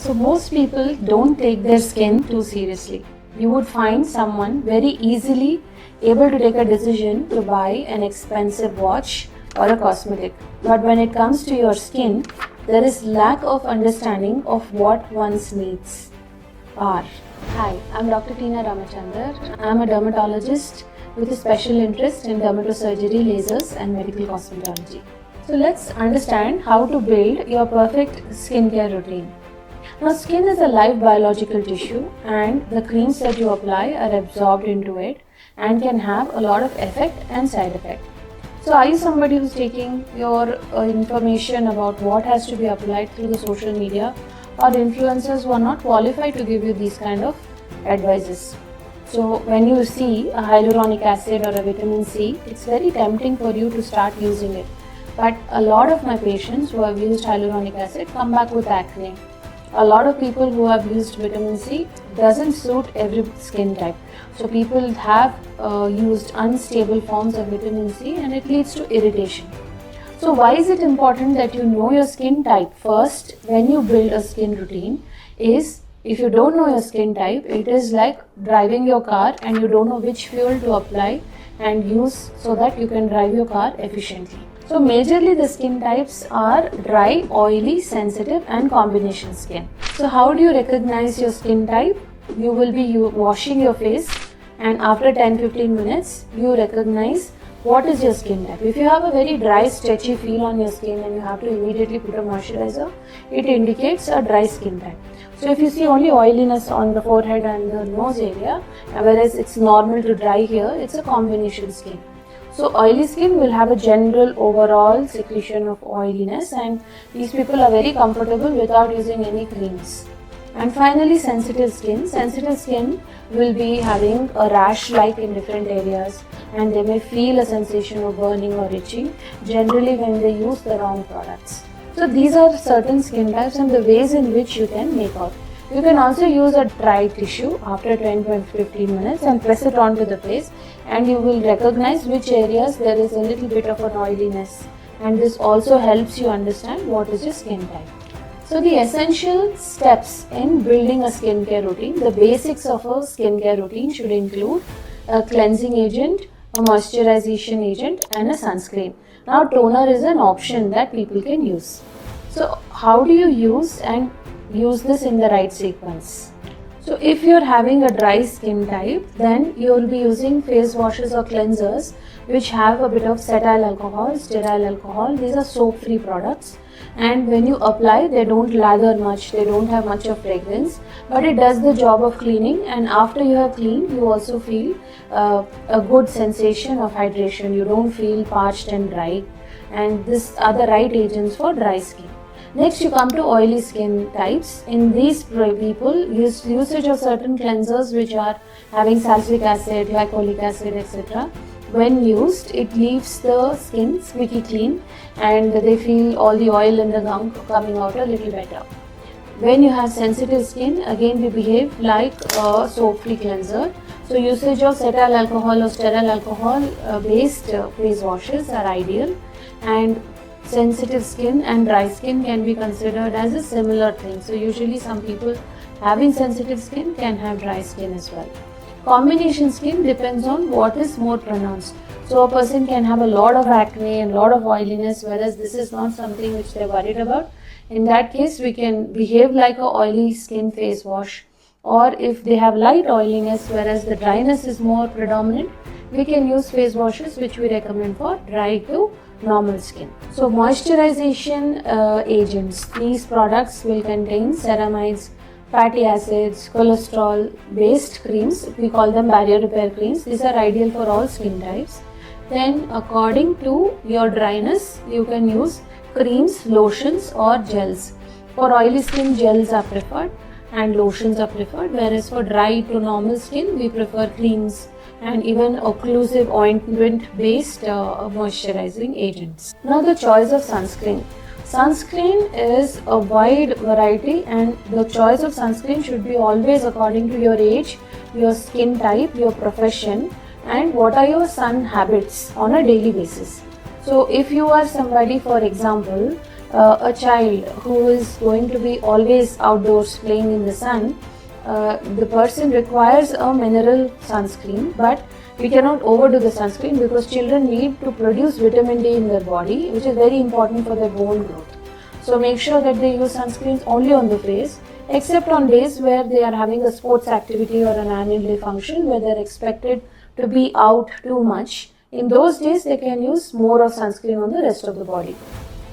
So most people don't take their skin too seriously. You would find someone very easily able to take a decision to buy an expensive watch or a cosmetic. But when it comes to your skin, there is lack of understanding of what one's needs are. Hi, I'm Dr. Tina Ramachandar. I'm a dermatologist with a special interest in dermatosurgery, lasers and medical cosmetology. So let's understand how to build your perfect skincare routine. Now, skin is a live biological tissue and the creams that you apply are absorbed into it and can have a lot of effect and side effect. So are you somebody who's taking your information about what has to be applied through the social media, or influencers who are not qualified to give you these kind of advices? So when you see a hyaluronic acid or a vitamin C, it's very tempting for you to start using it. But a lot of my patients who have used hyaluronic acid come back with acne. A lot of people who have used vitamin C doesn't suit every skin type. So people have used unstable forms of vitamin C and it leads to irritation. So why is it important that you know your skin type first when you build a skin routine? Is if you don't know your skin type, it is like driving your car and you don't know which fuel to apply and use so that you can drive your car efficiently. So majorly the skin types are dry, oily, sensitive and combination skin. So how do you recognize your skin type? You will be washing your face and after 10-15 minutes you recognize what is your skin type. If you have a very dry, stretchy feel on your skin and you have to immediately put a moisturizer, it indicates a dry skin type. So if you see only oiliness on the forehead and the nose area, whereas it's normal to dry here, it's a combination skin. So oily skin will have a general overall secretion of oiliness and these people are very comfortable without using any creams. And finally, sensitive skin. Sensitive skin will be having a rash like in different areas and they may feel a sensation of burning or itching generally when they use the wrong products. So these are certain skin types and the ways in which you can make out. You can also use a dry tissue after 10-15 minutes and press it onto the face and you will recognize which areas there is a little bit of an oiliness, and this also helps you understand what is your skin type. So the essential steps in building a skincare routine, the basics of a skincare routine should include a cleansing agent, a moisturization agent and a sunscreen. Now toner is an option that people can use. So how do you use this in the right sequence? So if you're having a dry skin type, then you will be using face washes or cleansers which have a bit of cetyl alcohol, stearyl alcohol. These are soap-free products and when you apply, they don't lather much, they don't have much of fragrance, but it does the job of cleaning, and after you have cleaned, you also feel a good sensation of hydration. You don't feel parched and dry, and these are the right agents for dry skin. Next, you come to oily skin types. In these people, usage of certain cleansers which are having salicylic acid, glycolic acid, etc. When used, it leaves the skin squeaky clean and they feel all the oil and the gunk coming out a little better. When you have sensitive skin, again we behave like a soap-free cleanser. So usage of cetyl alcohol or stearyl alcohol based face washes are ideal, and sensitive skin and dry skin can be considered as a similar thing. So usually some people having sensitive skin can have dry skin as well. Combination skin depends on what is more pronounced. So a person can have a lot of acne and a lot of oiliness, whereas this is not something which they're worried about. In that case, we can behave like a oily skin face wash. Or if they have light oiliness, whereas the dryness is more predominant, we can use face washes which we recommend for dry to normal skin. So moisturization agents, these products will contain ceramides, fatty acids, cholesterol based creams. We call them barrier repair creams. These are ideal for all skin types. Then according to your dryness, you can use creams, lotions or gels. For oily skin, gels are preferred and lotions are preferred, whereas for dry to normal skin, we prefer creams and even occlusive ointment based moisturizing agents. Now the choice of sunscreen. Sunscreen is a wide variety and the choice of sunscreen should be always according to your age, your skin type, your profession and what are your sun habits on a daily basis. So if you are somebody, for example, a child who is going to be always outdoors playing in the sun, the person requires a mineral sunscreen, but we cannot overdo the sunscreen because children need to produce vitamin D in their body, which is very important for their bone growth. So make sure that they use sunscreens only on the face, except on days where they are having a sports activity or an annual day function where they are expected to be out too much. In those days, they can use more of sunscreen on the rest of the body.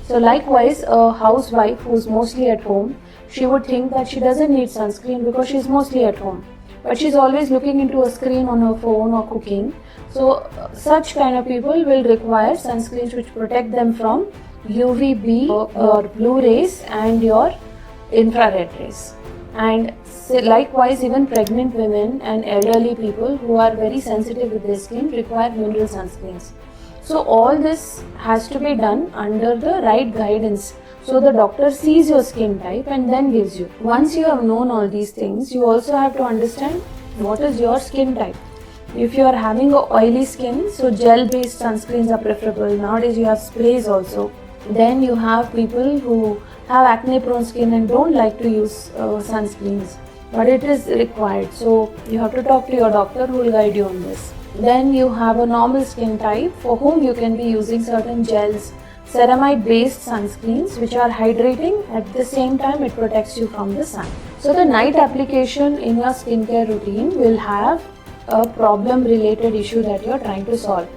So likewise, a housewife who's mostly at home, she would think that she doesn't need sunscreen because she's mostly at home. But she's always looking into a screen on her phone or cooking. So such kind of people will require sunscreens which protect them from UVB, your blue rays and your infrared rays. And likewise, even pregnant women and elderly people who are very sensitive with their skin require mineral sunscreens. So all this has to be done under the right guidance. So the doctor sees your skin type and then gives you. Once you have known all these things, you also have to understand what is your skin type. If you are having a oily skin, so gel-based sunscreens are preferable. Nowadays you have sprays also. Then you have people who have acne-prone skin and don't like to use sunscreens, but it is required. So you have to talk to your doctor who will guide you on this. Then you have a normal skin type for whom you can be using certain gels, ceramide based sunscreens which are hydrating, at the same time it protects you from the sun. So the night application in your skincare routine will have a problem related issue that you are trying to solve.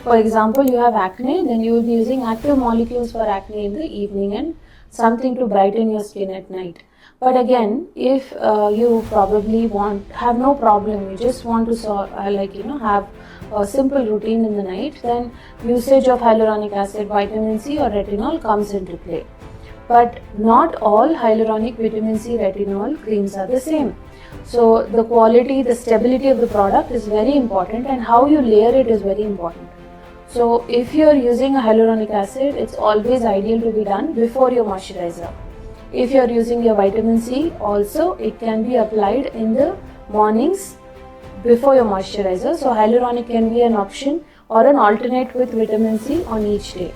For example, you have acne, then you will be using active molecules for acne in the evening and something to brighten your skin at night. But again, if you probably have no problem, you just want to have a simple routine in the night, then usage of hyaluronic acid, vitamin C or retinol comes into play. But not all hyaluronic vitamin C retinol creams are the same. So the quality, the stability of the product is very important, and how you layer it is very important. So if you are using a hyaluronic acid, it's always ideal to be done before your moisturizer. If you are using your vitamin C, also it can be applied in the mornings before your moisturizer. So hyaluronic can be an option or an alternate with vitamin C on each day.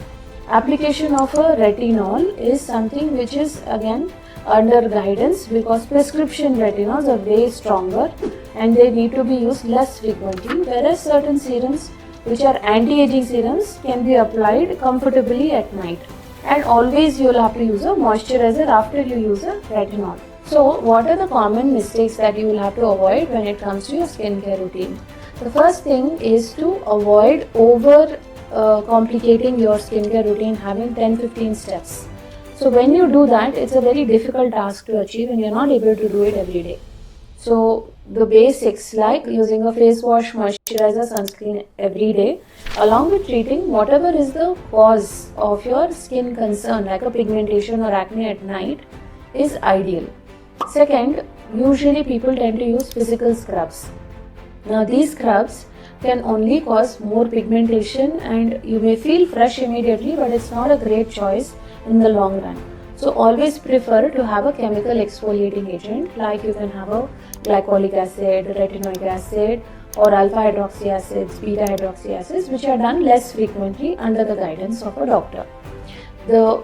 Application of a retinol is something which is again under guidance, because prescription retinols are way stronger and they need to be used less frequently, whereas certain serums which are anti-aging serums can be applied comfortably at night. And always you will have to use a moisturizer after you use a retinol. So what are the common mistakes that you will have to avoid when it comes to your skincare routine? The first thing is to avoid complicating your skincare routine, having 10-15 steps. So when you do that, it's a very difficult task to achieve and you're not able to do it every day. So the basics like using a face wash, moisturizer, sunscreen every day, along with treating whatever is the cause of your skin concern like a pigmentation or acne at night is ideal. Second, usually people tend to use physical scrubs. Now these scrubs can only cause more pigmentation and you may feel fresh immediately, but it's not a great choice in the long run. So always prefer to have a chemical exfoliating agent, like you can have a glycolic acid, retinoic acid or alpha hydroxy acids, beta hydroxy acids, which are done less frequently under the guidance of a doctor. The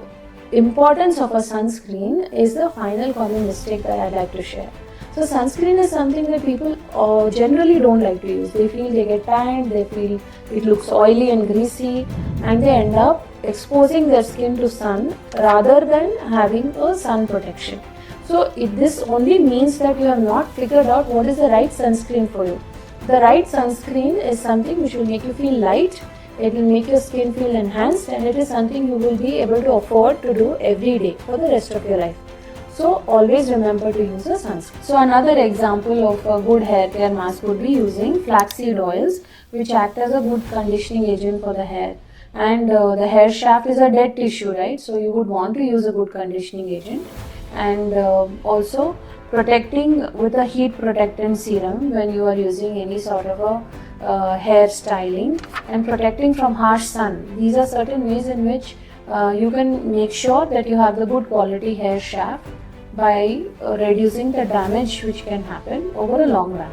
importance of a sunscreen is the final common mistake that I'd like to share. So sunscreen is something that people generally don't like to use. They feel they get tanned, they feel it looks oily and greasy, and they end up exposing their skin to sun rather than having a sun protection. So this only means that you have not figured out what is the right sunscreen for you. The right sunscreen is something which will make you feel light, it will make your skin feel enhanced, and it is something you will be able to afford to do every day for the rest of your life. So always remember to use a sunscreen. So another example of a good hair care mask would be using flaxseed oils, which act as a good conditioning agent for the hair. And the hair shaft is a dead tissue, right? So you would want to use a good conditioning agent. And also protecting with a heat protectant serum when you are using any sort of a hair styling, and protecting from harsh sun. These are certain ways in which you can make sure that you have the good quality hair shaft by reducing the damage which can happen over a long run.